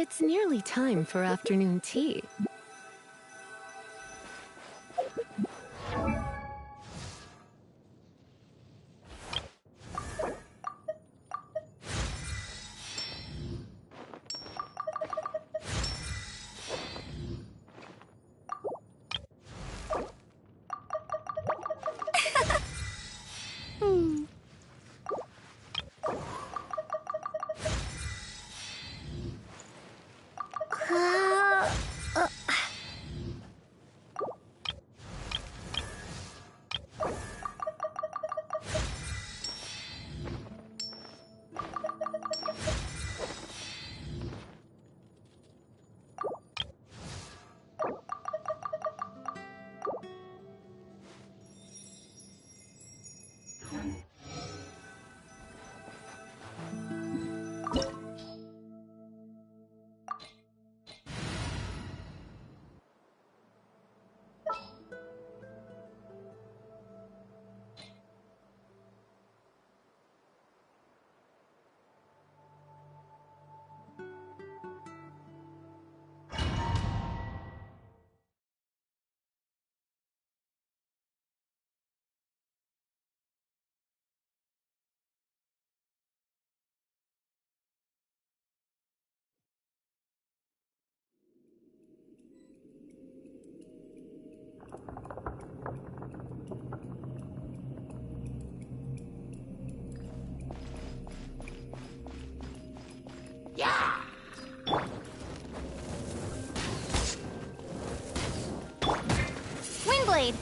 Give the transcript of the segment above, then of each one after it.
It's nearly time for afternoon tea. Windblade!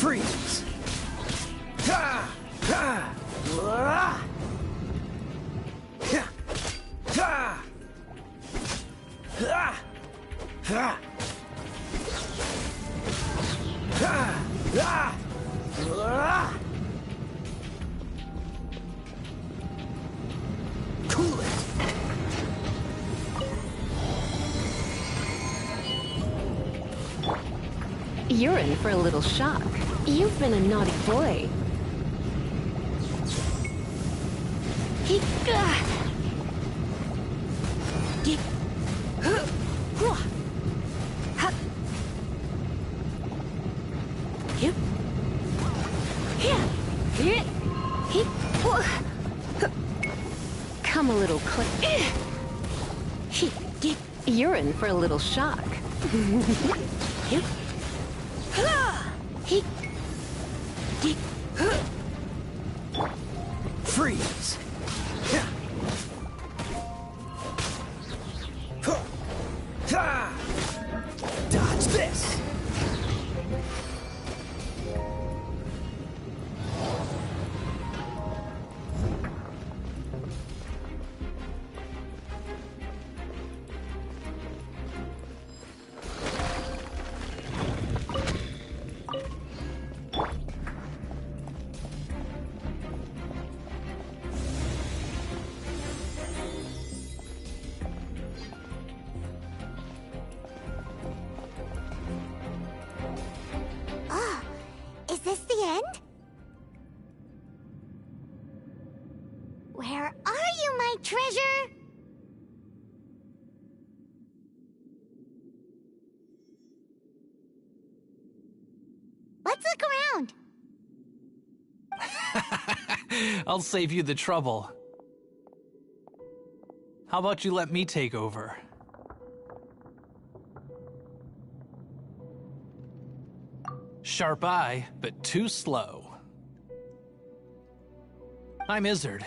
Freeze! Cool it! You're in for a little shock. You've been a naughty boy. Come a little quick. You're in for a little shock. Freeze! Dodge this! Is this the end? Where are you, my treasure? Let's look around. I'll save you the trouble. How about you let me take over? Sharp eye, but too slow. I'm Izzard.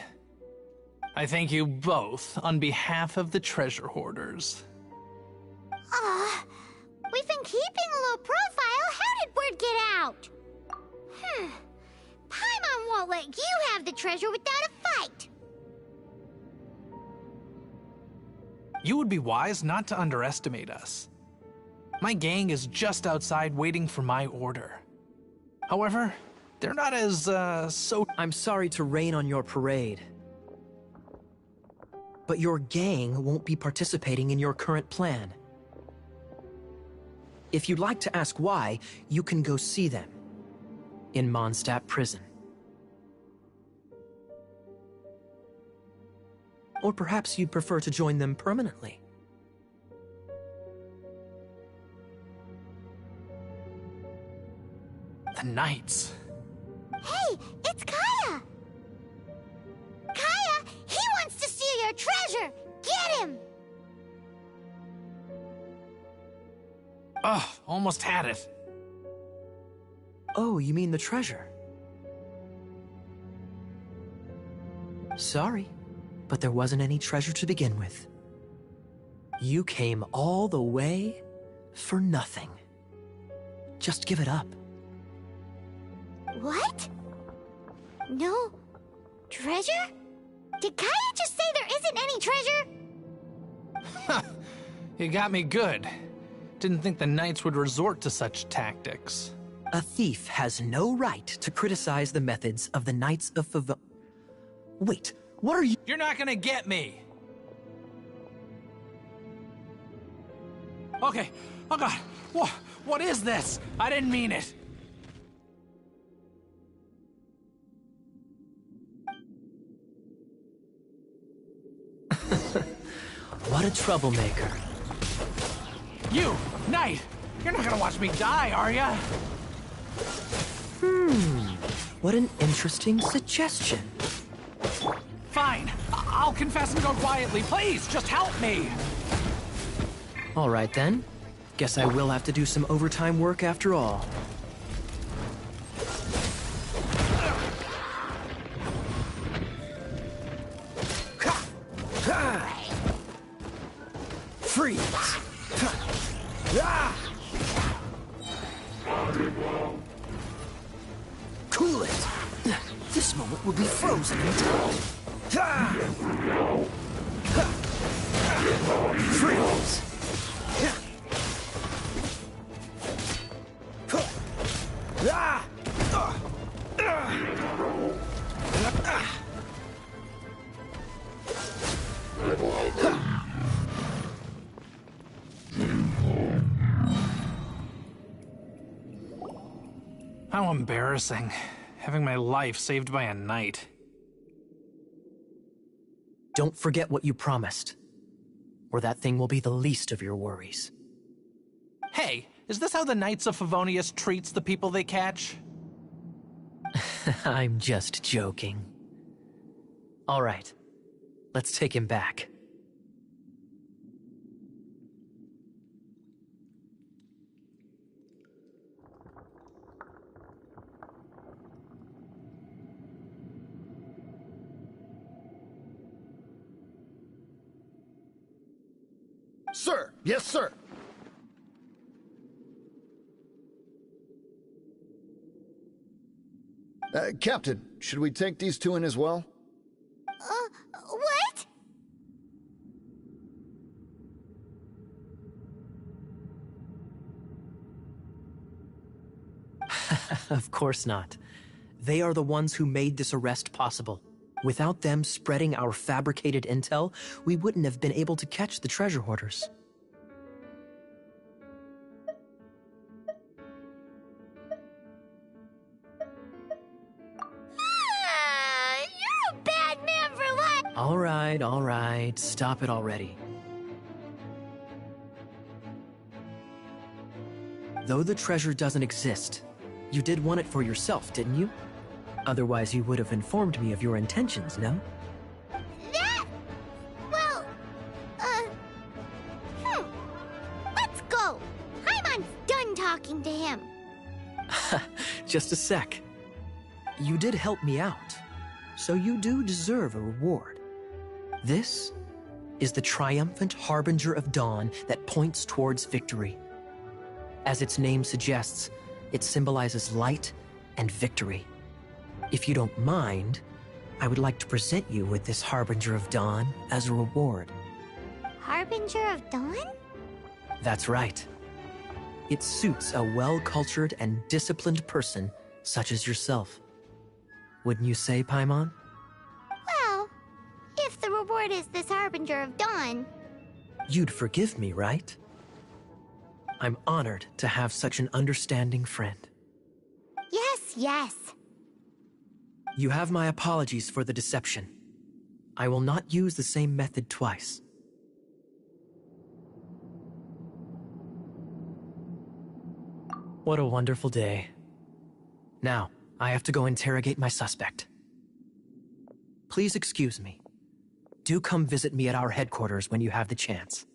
I thank you both on behalf of the treasure hoarders. We've been keeping a low profile. How did word get out? Paimon won't let you have the treasure without a fight. You would be wise not to underestimate us. My gang is just outside waiting for my order. However, they're not as, I'm sorry to rain on your parade. But your gang won't be participating in your current plan. If you'd like to ask why, you can go see them in Mondstadt Prison. Or perhaps you'd prefer to join them permanently. the Knights. Hey, it's Kaya! Kaya, he wants to steal your treasure! Get him! Ugh, almost had it. Oh, you mean the treasure? Sorry, but there wasn't any treasure to begin with. You came all the way for nothing. Just give it up. What? No treasure? Did Kaya just say there isn't any treasure? You got me good. Didn't think the Knights would resort to such tactics. A thief has no right to criticize the methods of the Knights of Favon. Wait, what are you— You're not gonna get me! Okay, oh god, what is this? I didn't mean it. What a troublemaker. You, Knight! You're not gonna watch me die, are ya? What an interesting suggestion. Fine, I'll confess and go quietly. Please, just help me! All right then. Guess I will have to do some overtime work after all. Freeze! Cool it! This moment will be frozen in time. Freeze! How embarrassing, having my life saved by a Knight. Don't forget what you promised, or that thing will be the least of your worries. Hey, is this how the Knights of Favonius treats the people they catch? I'm just joking. All right, let's take him back. Sir! Yes, sir! Captain, should we take these two in as well? What? Of course not. They are the ones who made this arrest possible. Without them spreading our fabricated intel, we wouldn't have been able to catch the treasure hoarders. You're a bad man for life! All right, stop it already. Though the treasure doesn't exist, you did want it for yourself, didn't you? Otherwise, you would have informed me of your intentions, no? That... Well, talking to him. Just a sec. You did help me out, so you do deserve a reward. This is the triumphant harbinger of dawn that points towards victory. As its name suggests, it symbolizes light and victory. If you don't mind, I would like to present you with this harbinger of dawn as a reward. Harbinger of Dawn? That's right. It suits a well-cultured and disciplined person such as yourself. Wouldn't you say, Paimon? Well, if the reward is this Harbinger of Dawn... You'd forgive me, right? I'm honored to have such an understanding friend. Yes, yes. You have my apologies for the deception. I will not use the same method twice. What a wonderful day. Now, I have to go interrogate my suspect. Please excuse me. Do come visit me at our headquarters when you have the chance.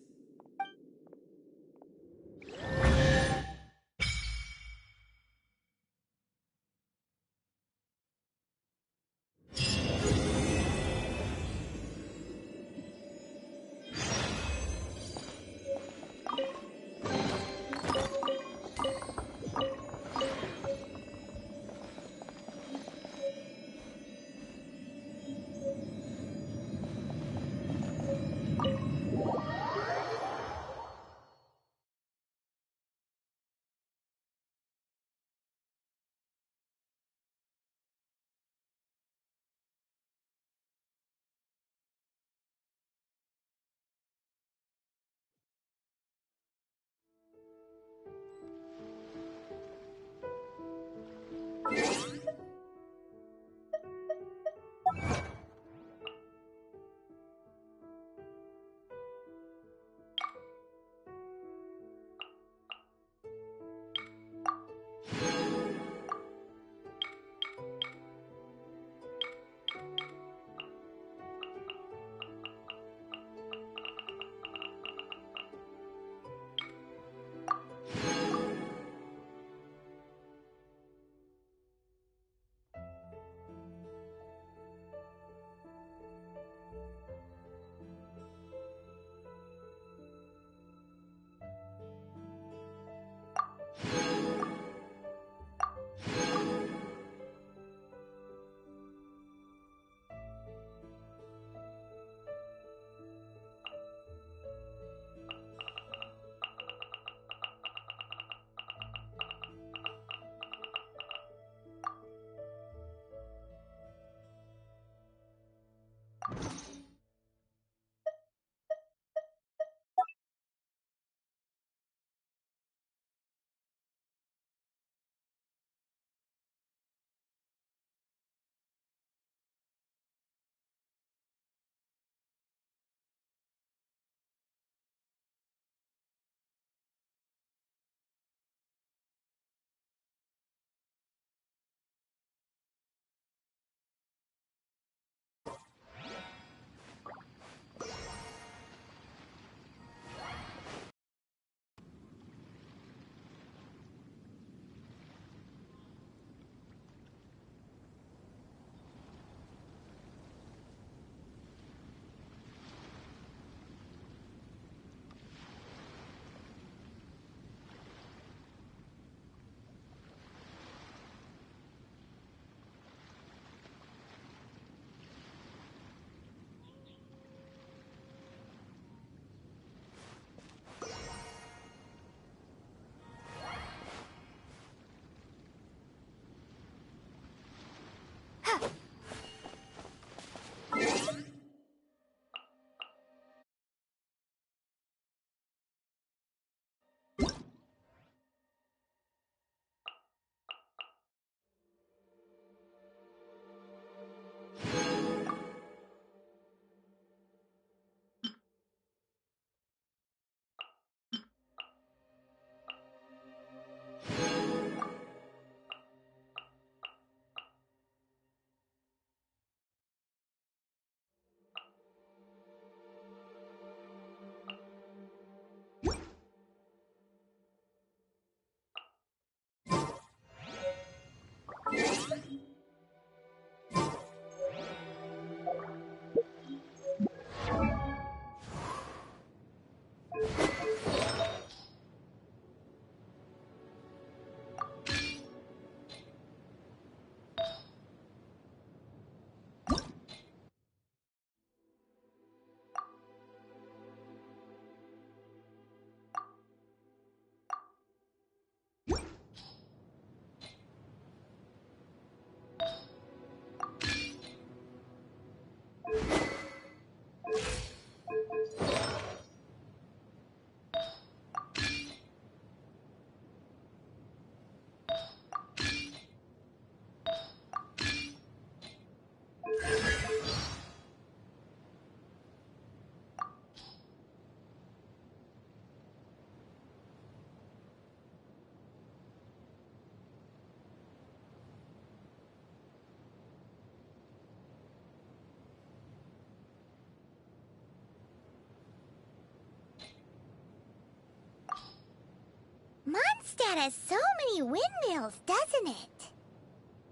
Mondstadt has so many windmills, doesn't it?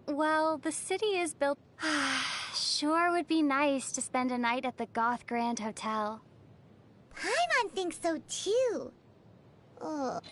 Well, the city is built... Sure would be nice to spend a night at the Goth Grand Hotel. Paimon thinks so too. Ugh.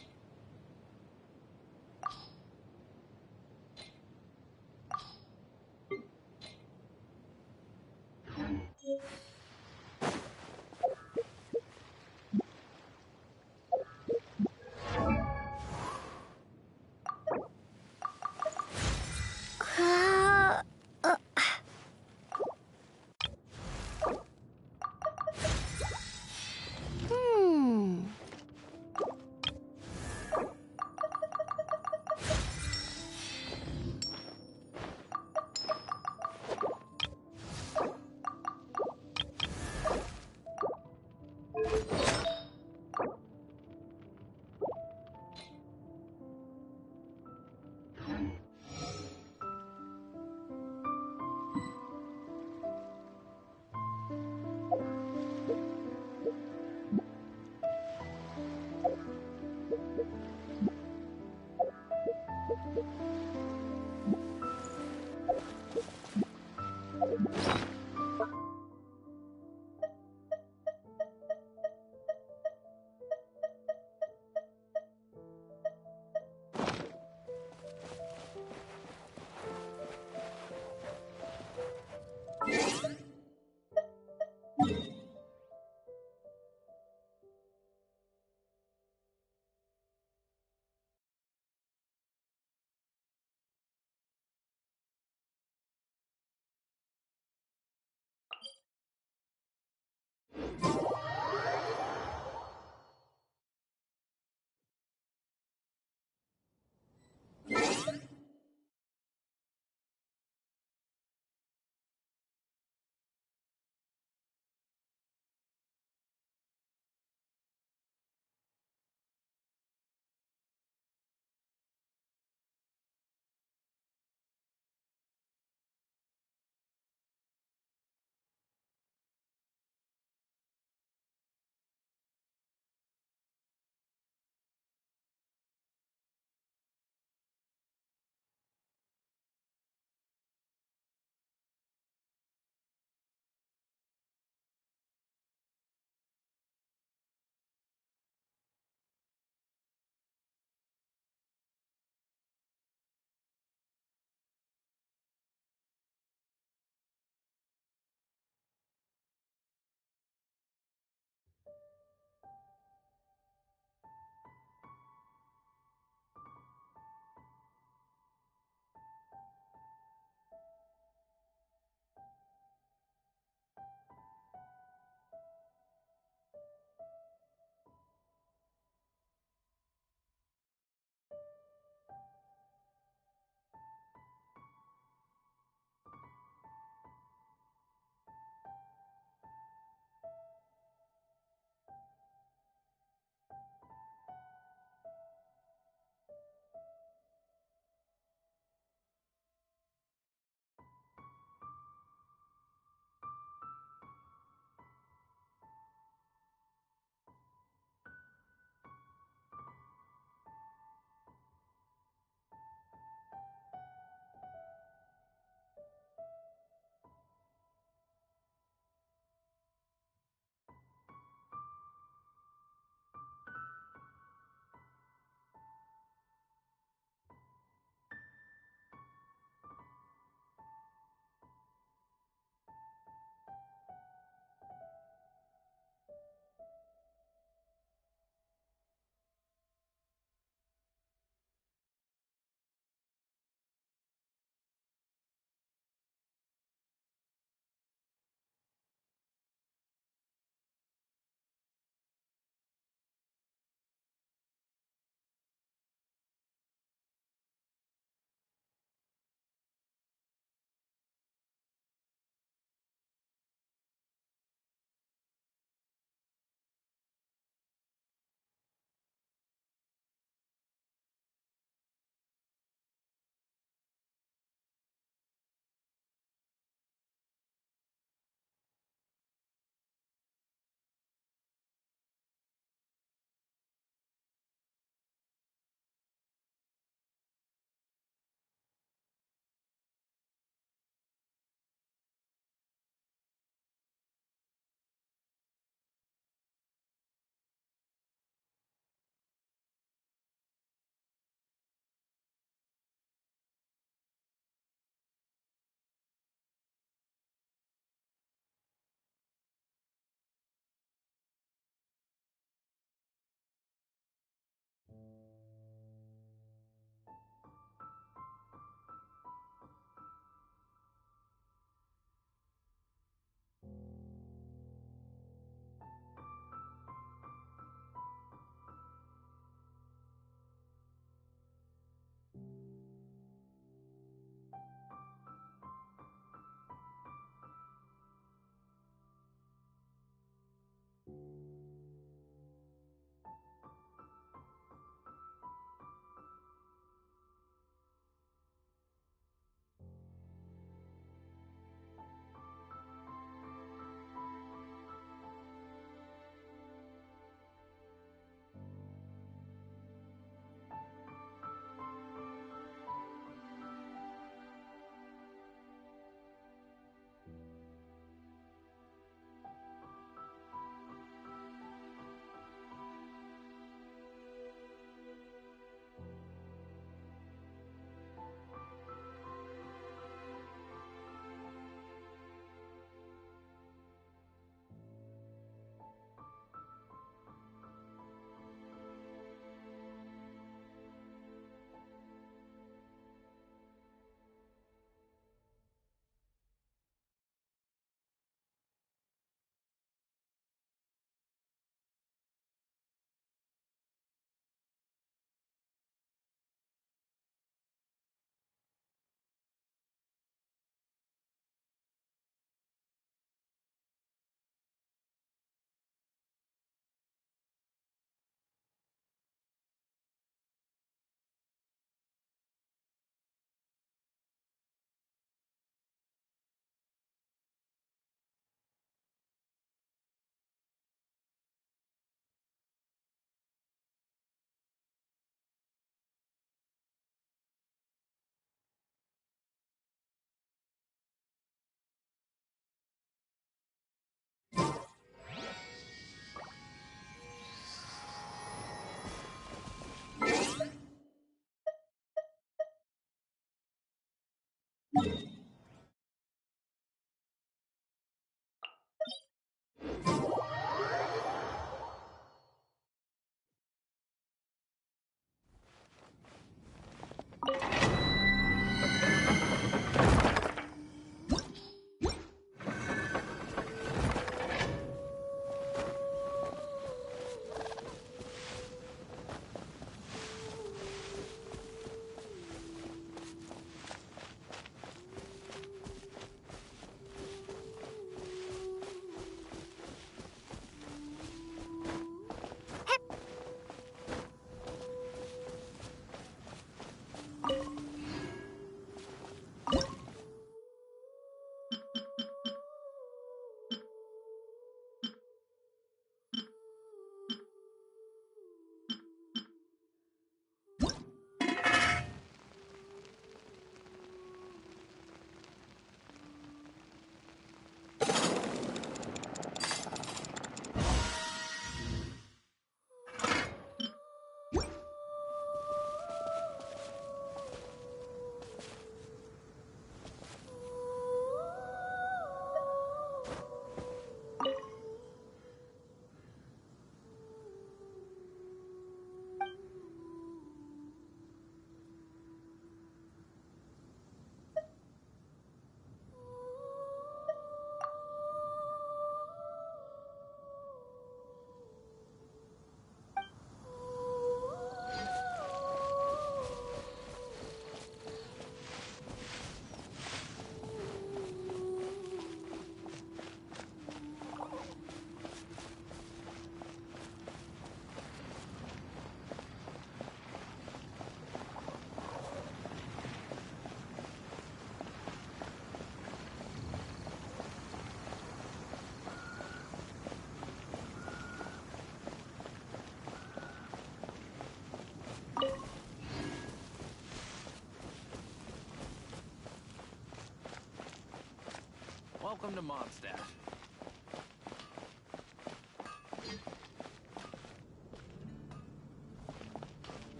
Welcome to Mondstadt.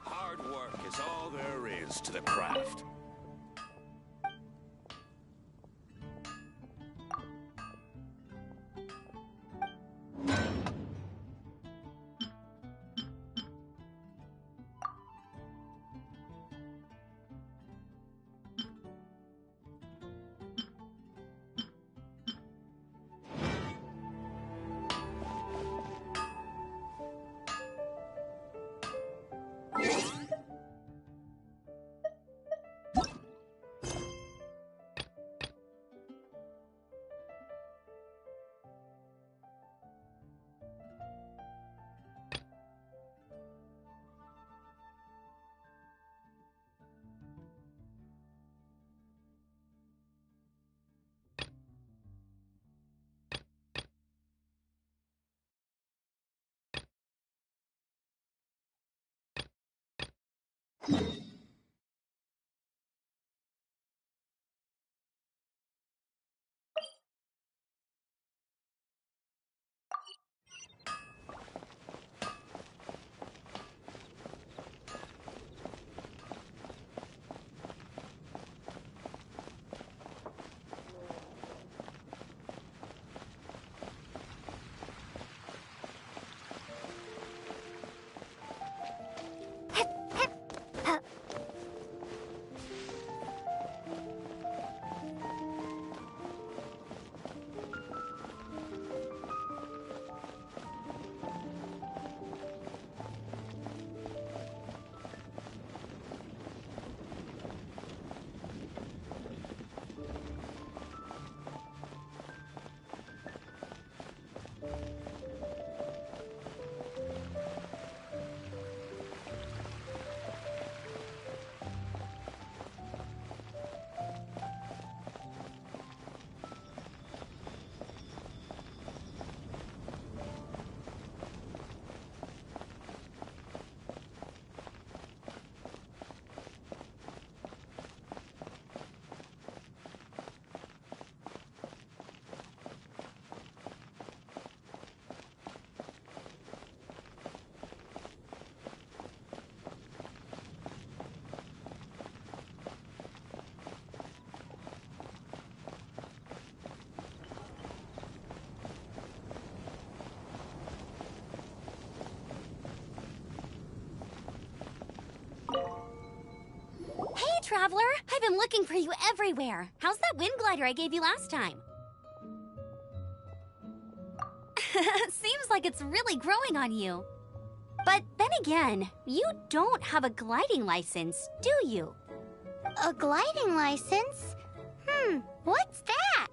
Hard work is all there is to the craft. Hey, Traveler! I've been looking for you everywhere. How's that wind glider I gave you last time? Seems like it's really growing on you. But then again, you don't have a gliding license, do you? A gliding license? What's that?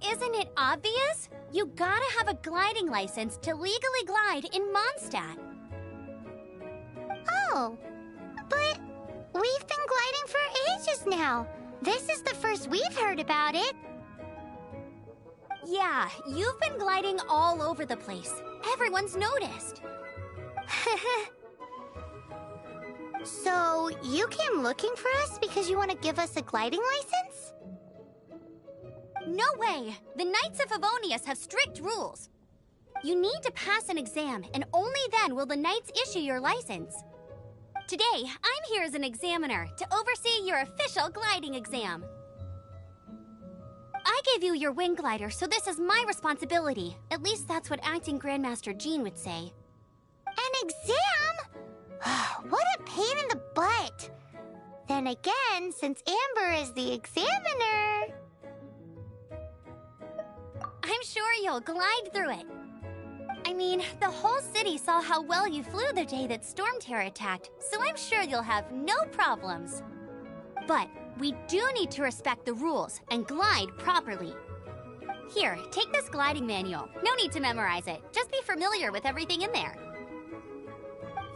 Isn't it obvious? You gotta have a gliding license to legally glide in Mondstadt. Oh, but we've been gliding for ages now. This is the first we've heard about it. Yeah, you've been gliding all over the place. Everyone's noticed. So, you came looking for us because you want to give us a gliding license? No way! The Knights of Favonius have strict rules. You need to pass an exam, and only then will the Knights issue your license. Today, I'm here as an examiner to oversee your official gliding exam. I gave you your wing glider, so this is my responsibility. At least that's what Acting Grandmaster Jean would say. An exam? What a pain in the butt. Then again, since Amber is the examiner... I'm sure you'll glide through it. I mean, the whole city saw how well you flew the day that Storm Terror attacked, so I'm sure you'll have no problems. But we do need to respect the rules and glide properly. Here, take this gliding manual. No need to memorize it. Just be familiar with everything in there.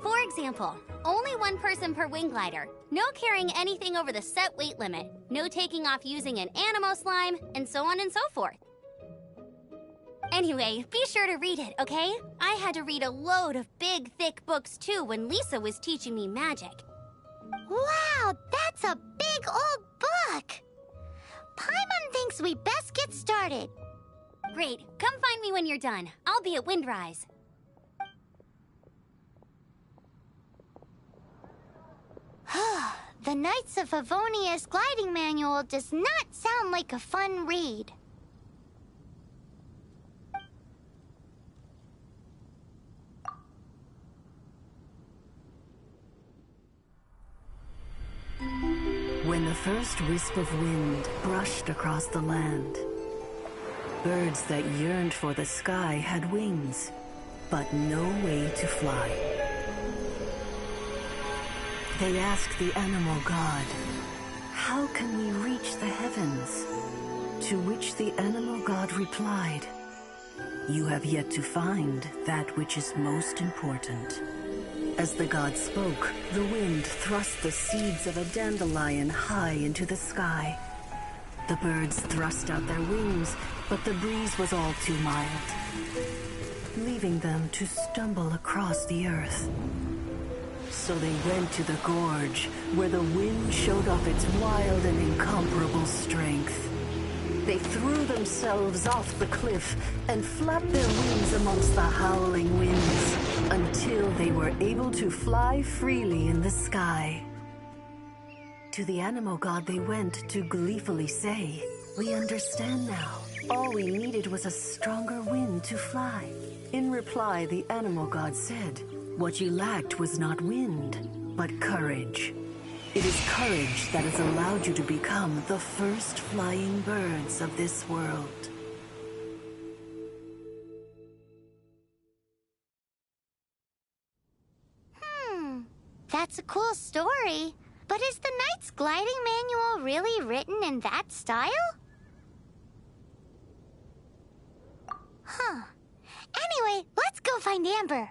For example, only one person per wing glider, no carrying anything over the set weight limit, no taking off using an animo slime, and so on and so forth. Anyway, be sure to read it, okay? I had to read a load of big, thick books too when Lisa was teaching me magic. Wow, that's a big old book! Paimon thinks we best get started. Great. Come find me when you're done. I'll be at Windrise. The Knights of Favonia's gliding manual does not sound like a fun read. When the first wisp of wind brushed across the land, birds that yearned for the sky had wings, but no way to fly. They asked the animal god, "How can we reach the heavens?" To which the animal god replied, "You have yet to find that which is most important." As the god spoke, the wind thrust the seeds of a dandelion high into the sky. The birds thrust out their wings, but the breeze was all too mild, leaving them to stumble across the earth. So they went to the gorge, where the wind showed off its wild and incomparable strength. They threw themselves off the cliff and flapped their wings amongst the howling winds until they were able to fly freely in the sky. To the animal god they went to gleefully say, "We understand now. All we needed was a stronger wind to fly." In reply, the animal god said, "What you lacked was not wind, but courage. It is courage that has allowed you to become the first flying birds of this world." That's a cool story. But is the Knight's gliding manual really written in that style? Anyway, let's go find Amber.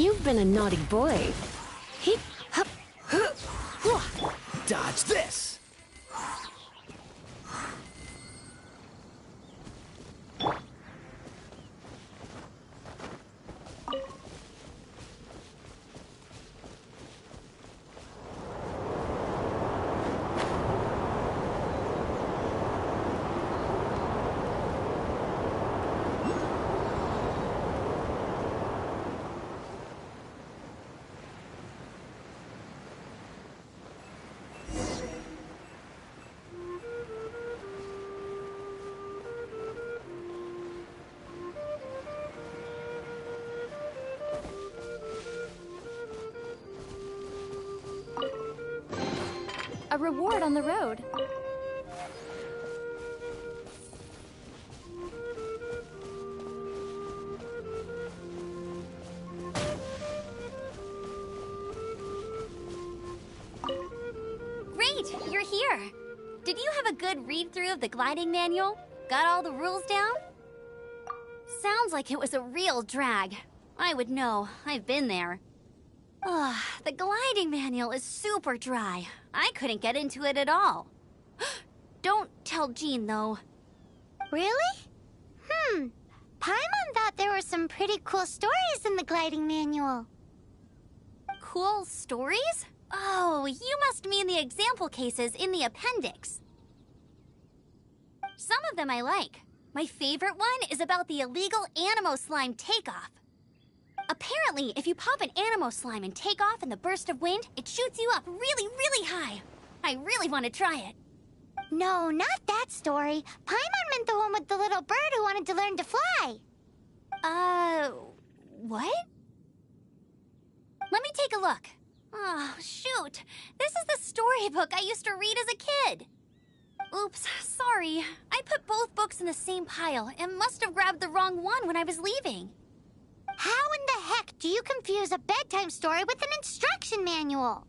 You've been a naughty boy. Heep, hup, Dodge this! A reward on the road. Great, you're here. Did you have a good read-through of the gliding manual? Got all the rules down? Sounds like it was a real drag. I would know. I've been there. Ugh, the gliding manual is super dry. I couldn't get into it at all. Don't tell Jean, though. Really? Paimon thought there were some pretty cool stories in the gliding manual. Cool stories? Oh, you must mean the example cases in the appendix. Some of them I like. My favorite one is about the illegal Animo slime takeoff. Apparently, if you pop an Animo slime and take off in the burst of wind, it shoots you up really, really high. I really want to try it. No, not that story. Paimon meant the one with the little bird who wanted to learn to fly. What? Let me take a look. Oh, shoot. This is the storybook I used to read as a kid. Oops, sorry. I put both books in the same pile and must have grabbed the wrong one when I was leaving. How in the heck do you confuse a bedtime story with an instruction manual?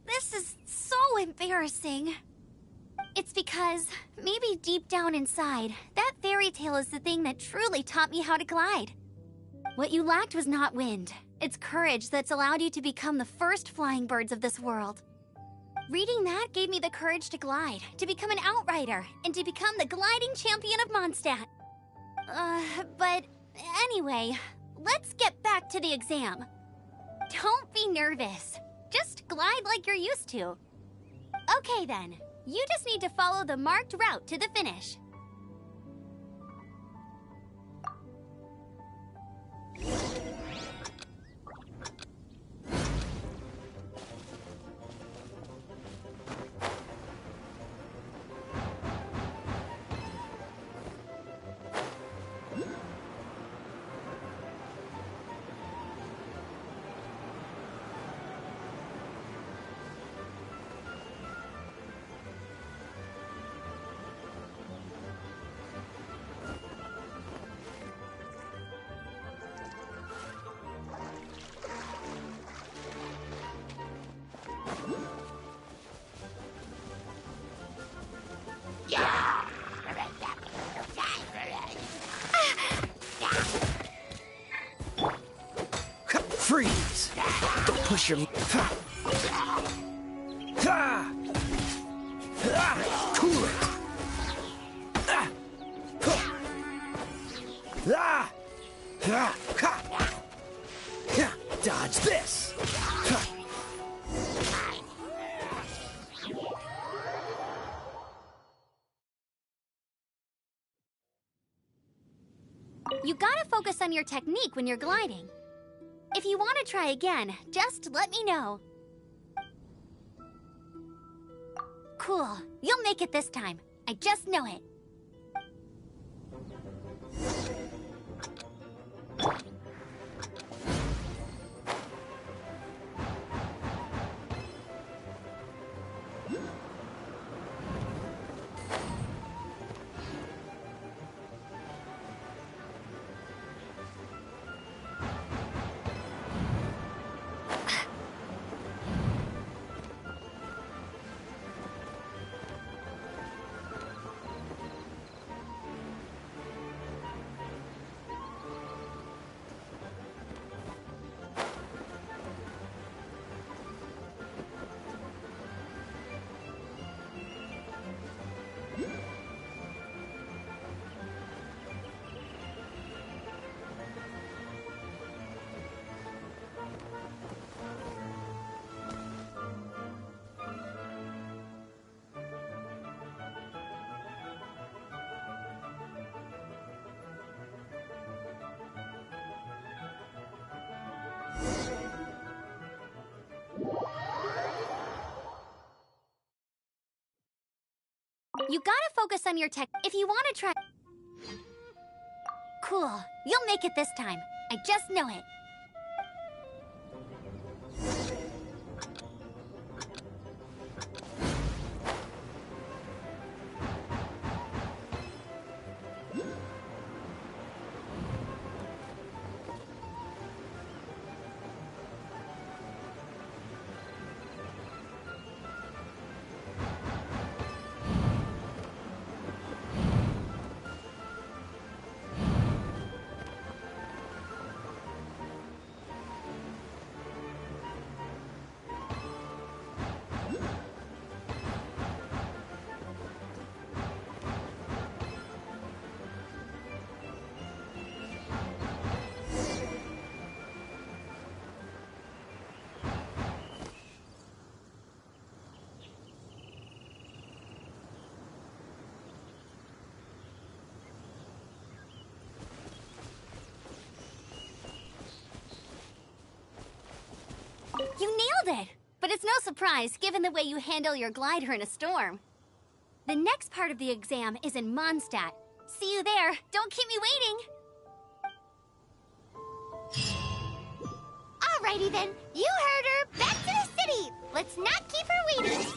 This is so embarrassing. It's because, maybe deep down inside, that fairy tale is the thing that truly taught me how to glide. What you lacked was not wind. It's courage that's allowed you to become the first flying birds of this world. Reading that gave me the courage to glide, to become an outrider, and to become the gliding champion of Mondstadt. But anyway, let's get back to the exam. Don't be nervous. Just glide like you're used to. Okay then, you just need to follow the marked route to the finish. Freeze! Don't push your... Cool it! Dodge this! You gotta focus on your technique when you're gliding. If you want to try again, just let me know. Cool. You'll make it this time. I just know it. You gotta focus on your tech if you want to try. Cool. You'll make it this time. I just know it. You nailed it! But it's no surprise, given the way you handle your glider in a storm. The next part of the exam is in Mondstadt. See you there. Don't keep me waiting. Alrighty then. You heard her. Back to the city. Let's not keep her waiting.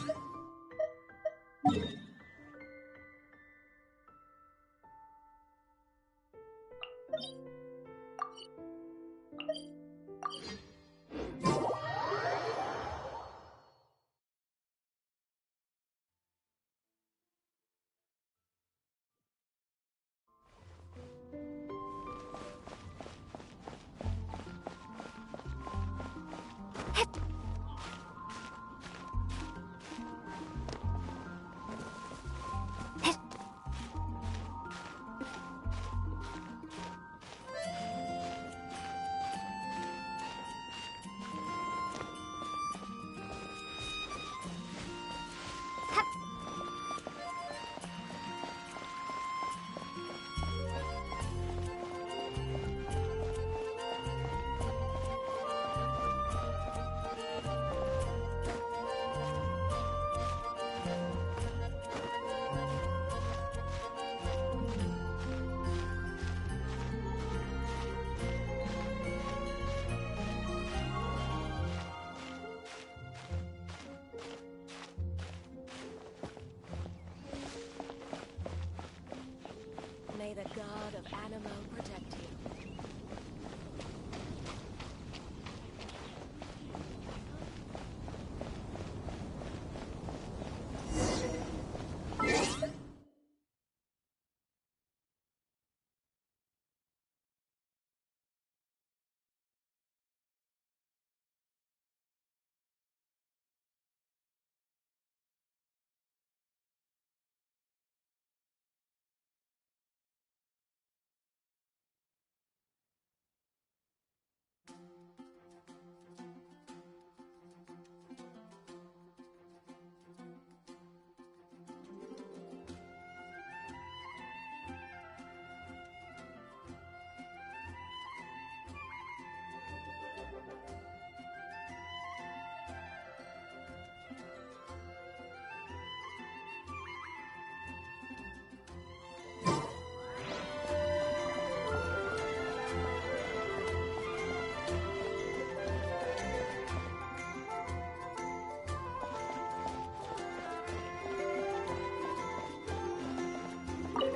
May the god of Animo protect you.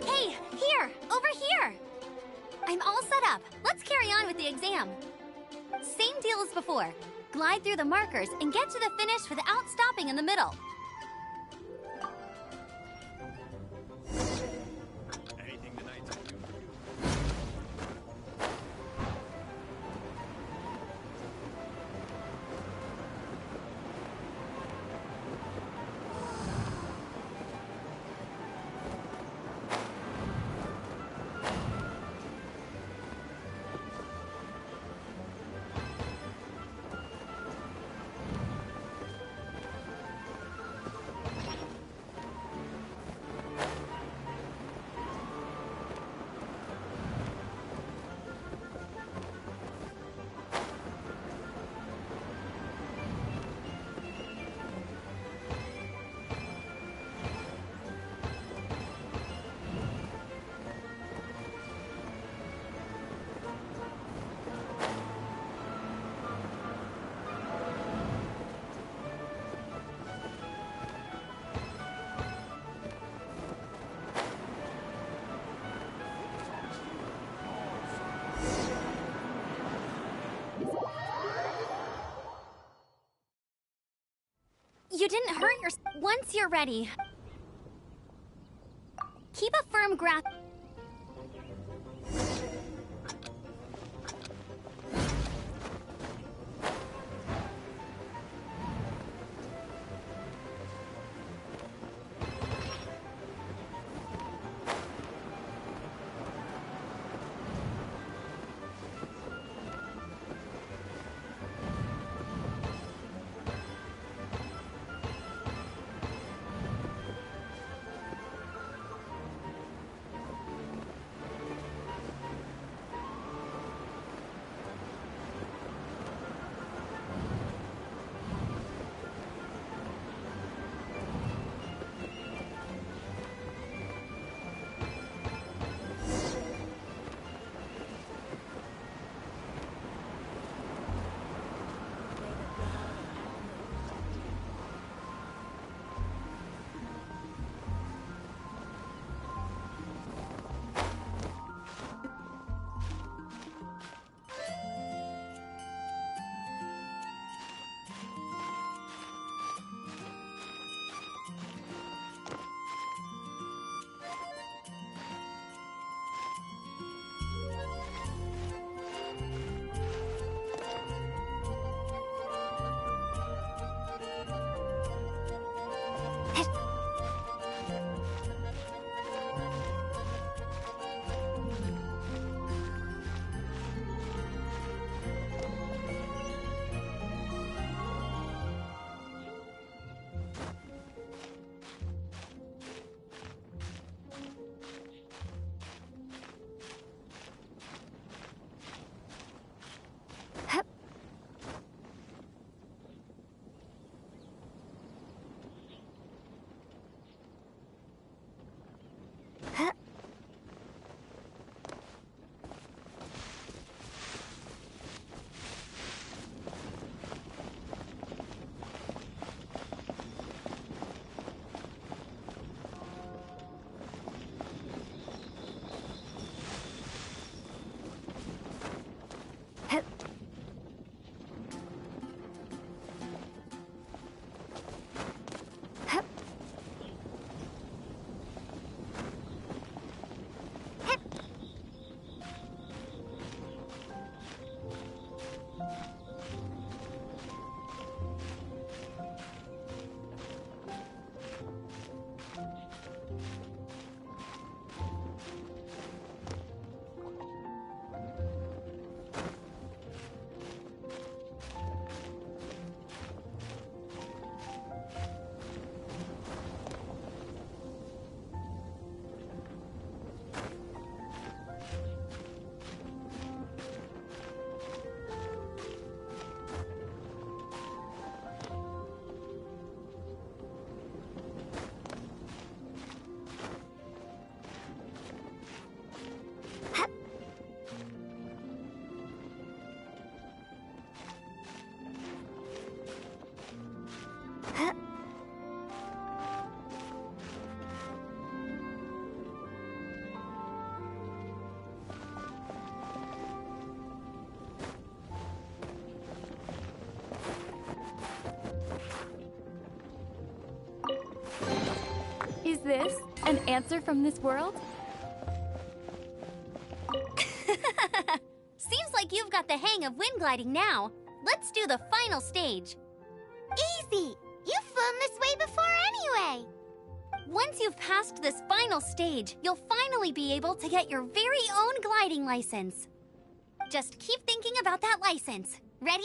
Hey, here! Over here! I'm all set up. Let's carry on with the exam. Same deal as before. Glide through the markers and get to the finish without stopping in the middle. Anything tonight to do? You didn't hurt your... Once you're ready, keep a firm grasp. Is this an answer from this world? Seems like you've got the hang of wind gliding now. Let's do the final stage. Easy! You've flown this way before anyway! Once you've passed this final stage, you'll finally be able to get your very own gliding license. Just keep thinking about that license. Ready?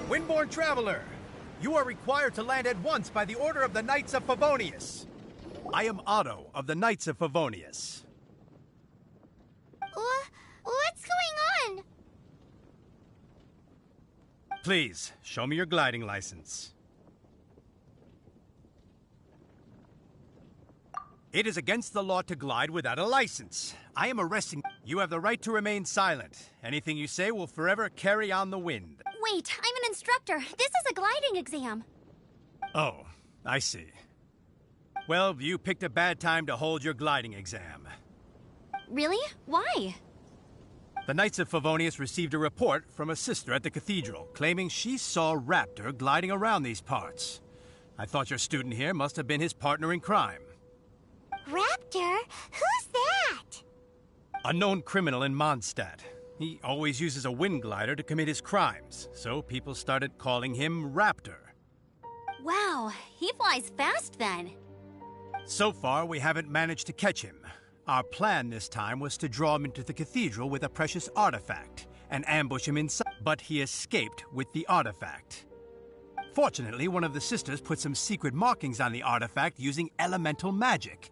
Windborne Traveler, you are required to land at once by the order of the Knights of Favonius. I am Otto of the Knights of Favonius. What's going on? Please, show me your gliding license. It is against the law to glide without a license. I am arresting you. You have the right to remain silent. Anything you say will forever carry on the wind. Wait, I'm an instructor. This is a gliding exam. Oh, I see. Well, you picked a bad time to hold your gliding exam. Really? Why? The Knights of Favonius received a report from a sister at the cathedral claiming she saw Raptor gliding around these parts. I thought your student here must have been his partner in crime. Raptor? Who's that? A known criminal in Mondstadt. He always uses a wind glider to commit his crimes, so people started calling him Raptor. Wow, he flies fast then. So far, we haven't managed to catch him. Our plan this time was to draw him into the cathedral with a precious artifact and ambush him inside, but he escaped with the artifact. Fortunately, one of the sisters put some secret markings on the artifact using elemental magic.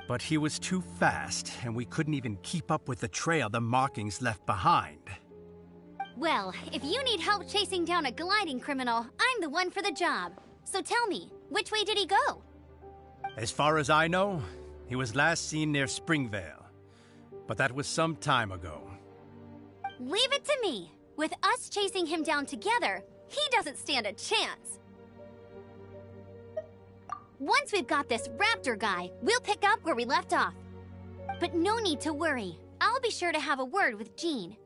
But he was too fast, and we couldn't even keep up with the trail the markings left behind. Well, if you need help chasing down a gliding criminal, I'm the one for the job. So tell me, which way did he go? As far as I know, he was last seen near Springvale. But that was some time ago. Leave it to me. With us chasing him down together, he doesn't stand a chance. Once we've got this Raptor guy, we'll pick up where we left off. But no need to worry. I'll be sure to have a word with Jean.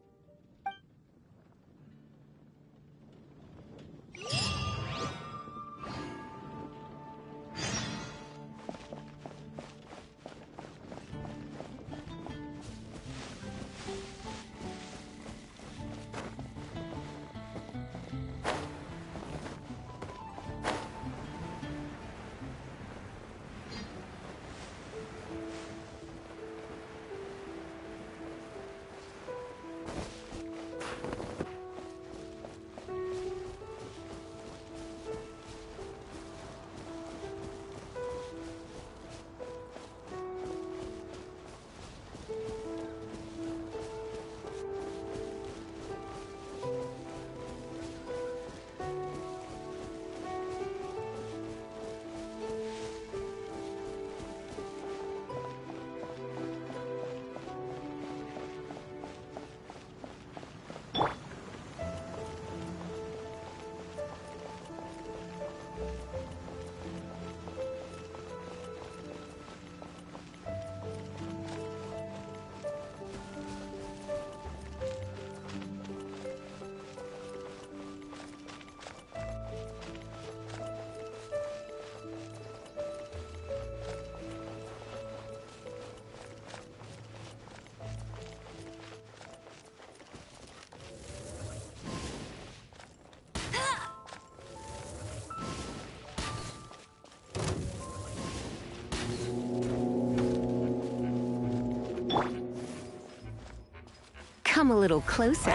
Come a little closer.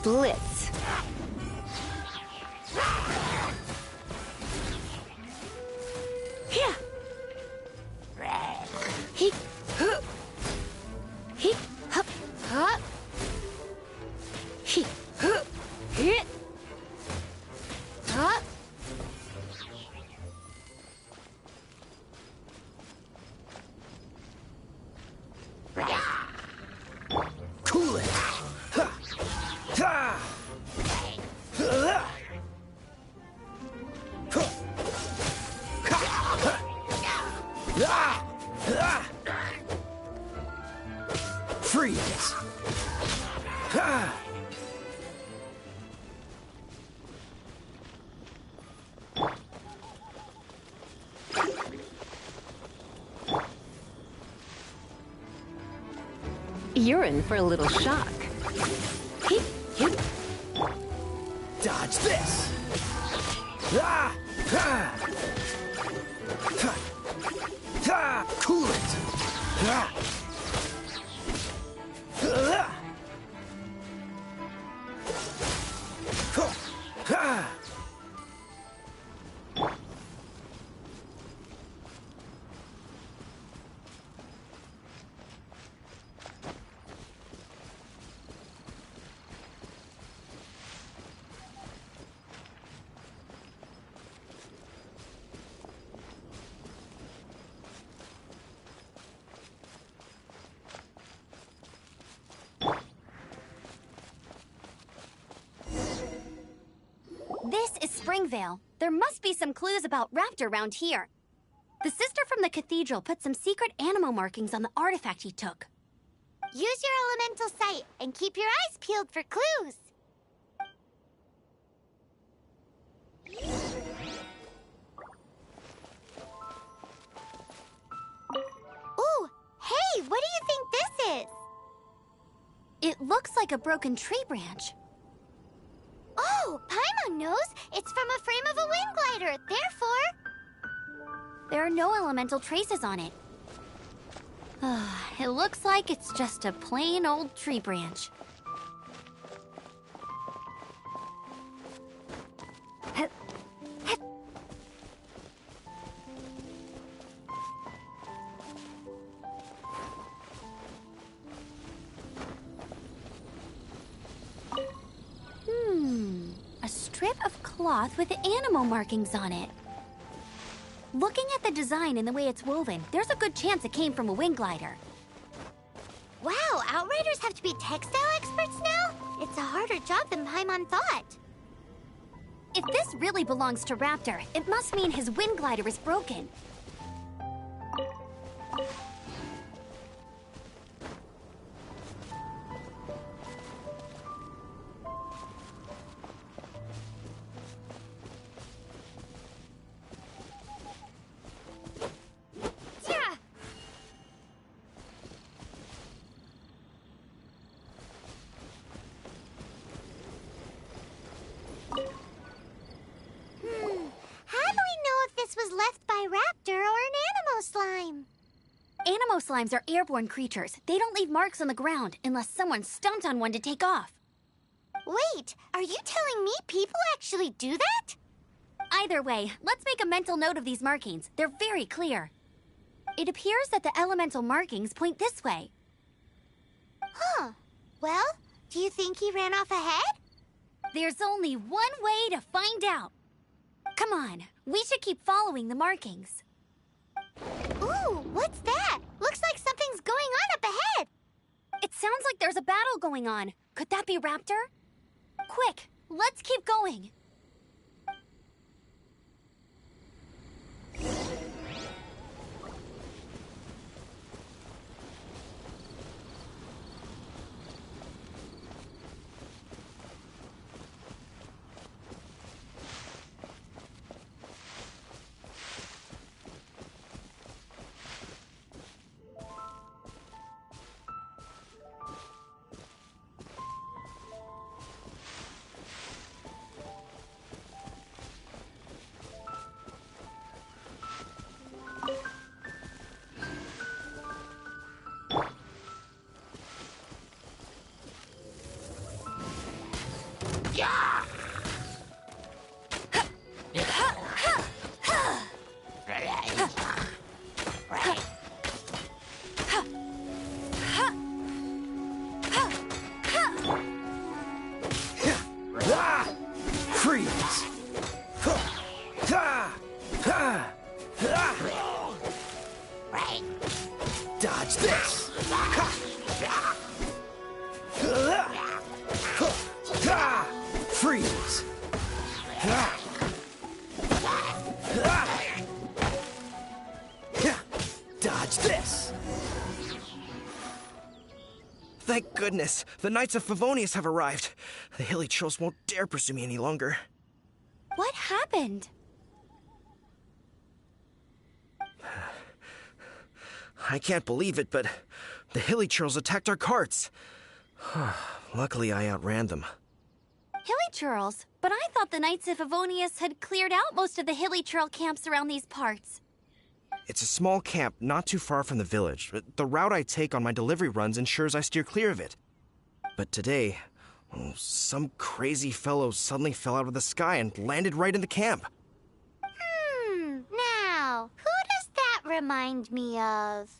Blitz. Here. He. He. Hup. Hup. He. Hit. Hup. Cool it. Freeze. You're in for a little shock. Hip, hip. Dodge this. Cool it. Longvale. There must be some clues about Raptor around here. The sister from the cathedral put some secret animal markings on the artifact he took. Use your elemental sight and keep your eyes peeled for clues. Ooh, hey, what do you think this is? It looks like a broken tree branch. Oh, Paimon knows. It's from a frame of a wind glider, therefore... There are no elemental traces on it. It looks like it's just a plain old tree branch. A strip of cloth with animal markings on it. Looking at the design and the way it's woven, there's a good chance it came from a wind glider. Wow, Outriders have to be textile experts now? It's a harder job than Paimon thought. If this really belongs to Raptor, it must mean his wind glider is broken. Was left by Raptor or an Animo Slime. Animo Slimes are airborne creatures. They don't leave marks on the ground unless someone stomped on one to take off. Wait, are you telling me people actually do that? Either way, let's make a mental note of these markings. They're very clear. It appears that the elemental markings point this way. Huh. Well, do you think he ran off ahead? There's only one way to find out. Come on, we should keep following the markings. Ooh, what's that? Looks like something's going on up ahead. It sounds like there's a battle going on. Could that be Raptor? Quick, let's keep going. Dodge this! Freeze! Dodge this! Thank goodness, the Knights of Favonius have arrived. The hilly trolls won't dare pursue me any longer. What happened? I can't believe it, but the hilly trolls attacked our carts. Luckily, I outran them. Hilly Churls? But I thought the Knights of Favonius had cleared out most of the Hilly Churl camps around these parts. It's a small camp not too far from the village. The route I take on my delivery runs ensures I steer clear of it. But today, some crazy fellow suddenly fell out of the sky and landed right in the camp. Now, who does that remind me of?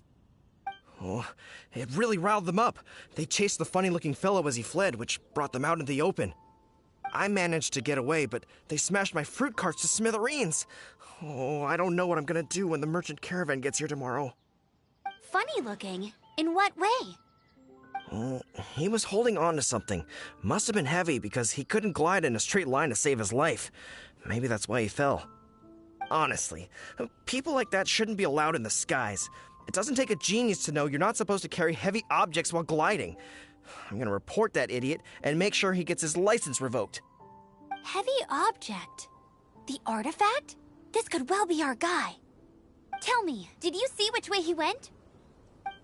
Oh, it really riled them up. They chased the funny-looking fellow as he fled, which brought them out into the open. I managed to get away, but they smashed my fruit carts to smithereens. Oh, I don't know what I'm gonna do when the merchant caravan gets here tomorrow. Funny looking? In what way? Oh, he was holding on to something. Must have been heavy because he couldn't glide in a straight line to save his life. Maybe that's why he fell. Honestly, people like that shouldn't be allowed in the skies. It doesn't take a genius to know you're not supposed to carry heavy objects while gliding. I'm gonna report that idiot and make sure he gets his license revoked. Heavy object? The artifact? This could well be our guy. Tell me, did you see which way he went?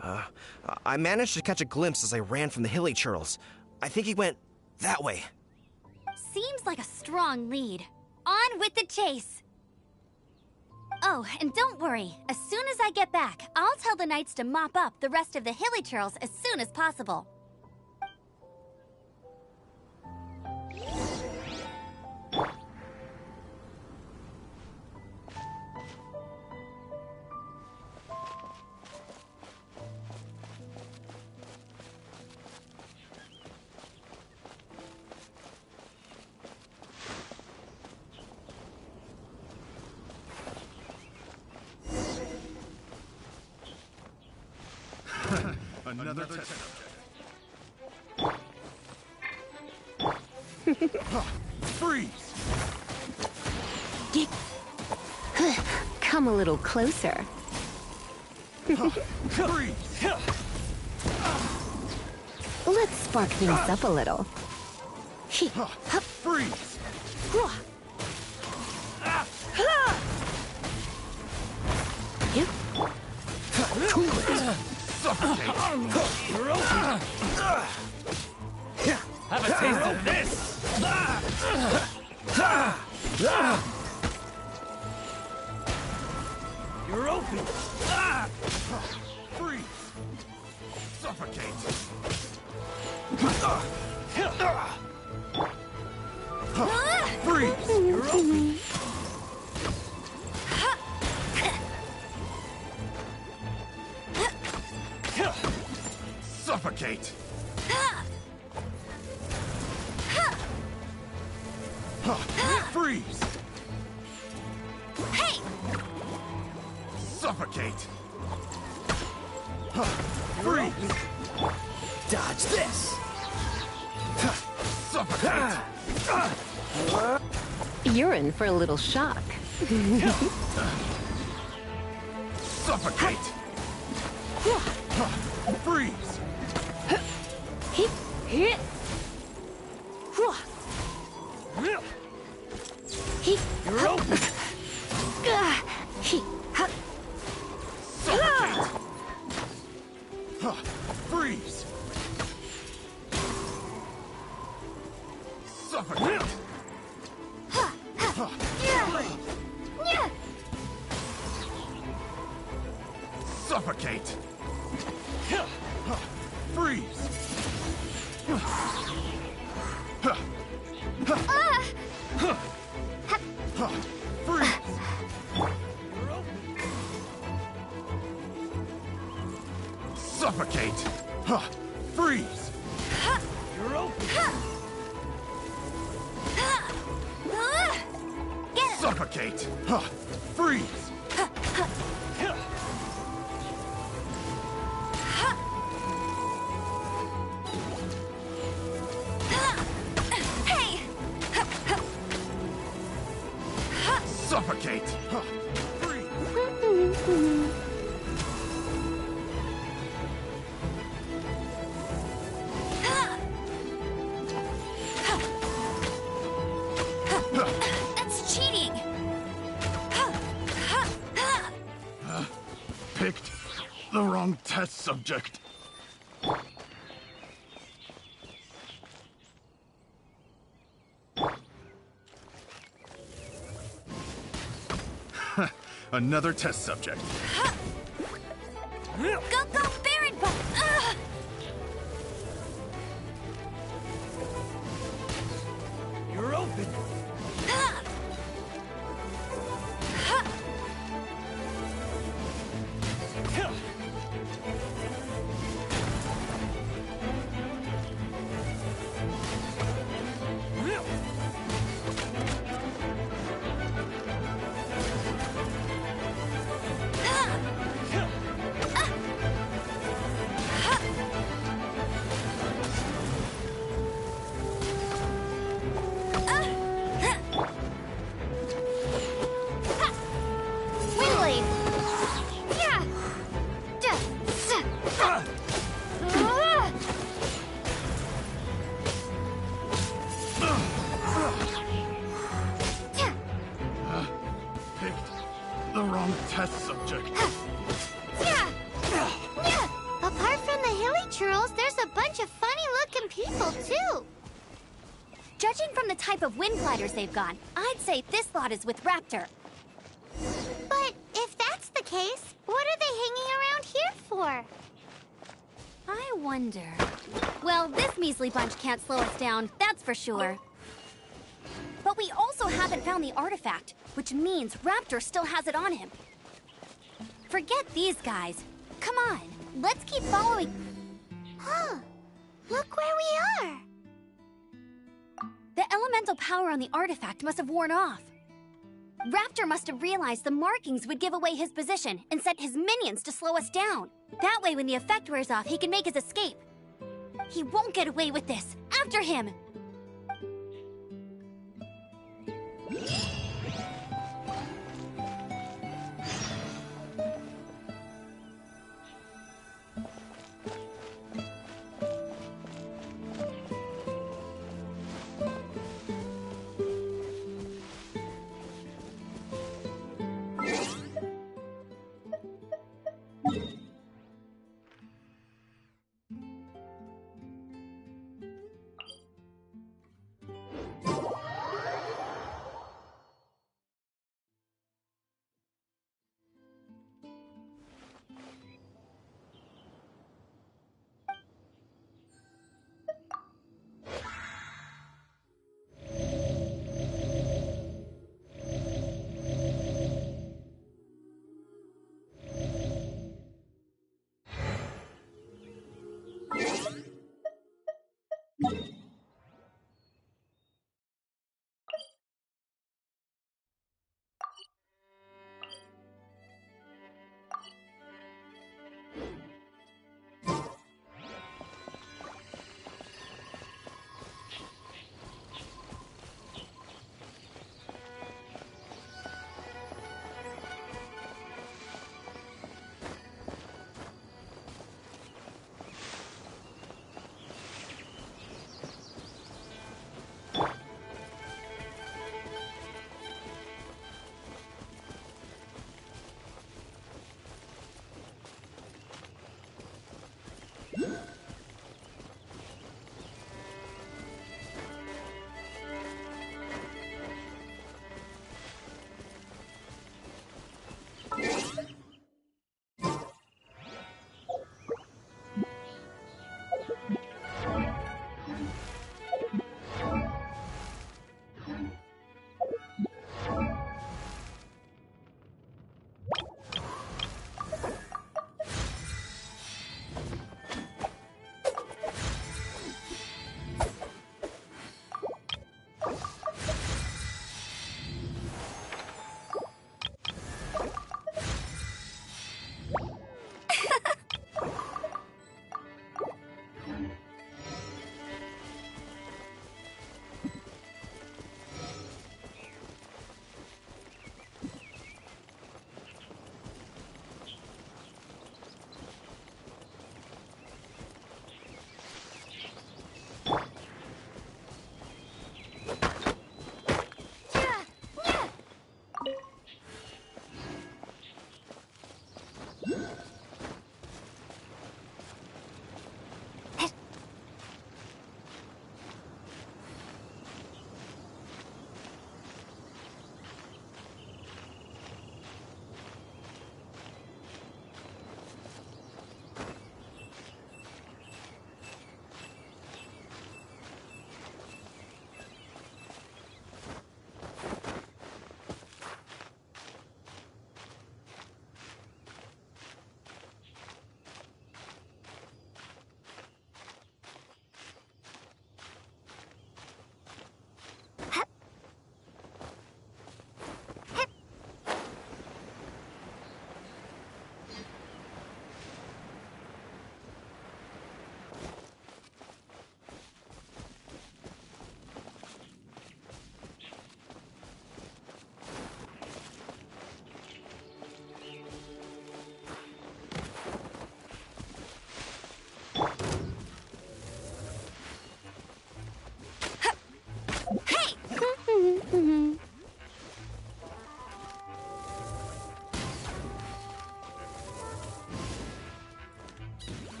I managed to catch a glimpse as I ran from the hilly turtles. I think he went that way. Seems like a strong lead. On with the chase! Oh, and don't worry. As soon as I get back, I'll tell the knights to mop up the rest of the hilly turtles as soon as possible. Another test. Freeze! Come a little closer. Freeze! Let's spark things up a little. Freeze! Suffocate! Have a taste of this! You're open! Freeze! Suffocate! Freeze! You're open! Suffocate! Freeze! Hey! Suffocate! Freeze! Dodge this! Suffocate! You're in for a little shock. Suffocate! Freeze! You're open! Suffocate! Freeze! Suffocate! Suffocate! Freeze! Freeze! Suffocate! Freeze! You're open! Get him! Suffocate! Freeze! Hey! Suffocate! Freeze! That's cheating! Picked the wrong test subject. Another test subject. Go, go, Baron Butt! You're open! the wrong test subject. Apart from the hilly churls, there's a bunch of funny-looking people, too. Judging from the type of wind gliders they've got, I'd say this lot is with Raptor. But if that's the case, what are they hanging around here for? I wonder... Well, this measly bunch can't slow us down, that's for sure. But we also haven't found the artifact, which means Raptor still has it on him. Forget these guys. Come on, let's keep following... Huh. Look where we are. The elemental power on the artifact must have worn off. Raptor must have realized the markings would give away his position and sent his minions to slow us down. That way, when the effect wears off, he can make his escape. He won't get away with this. After him!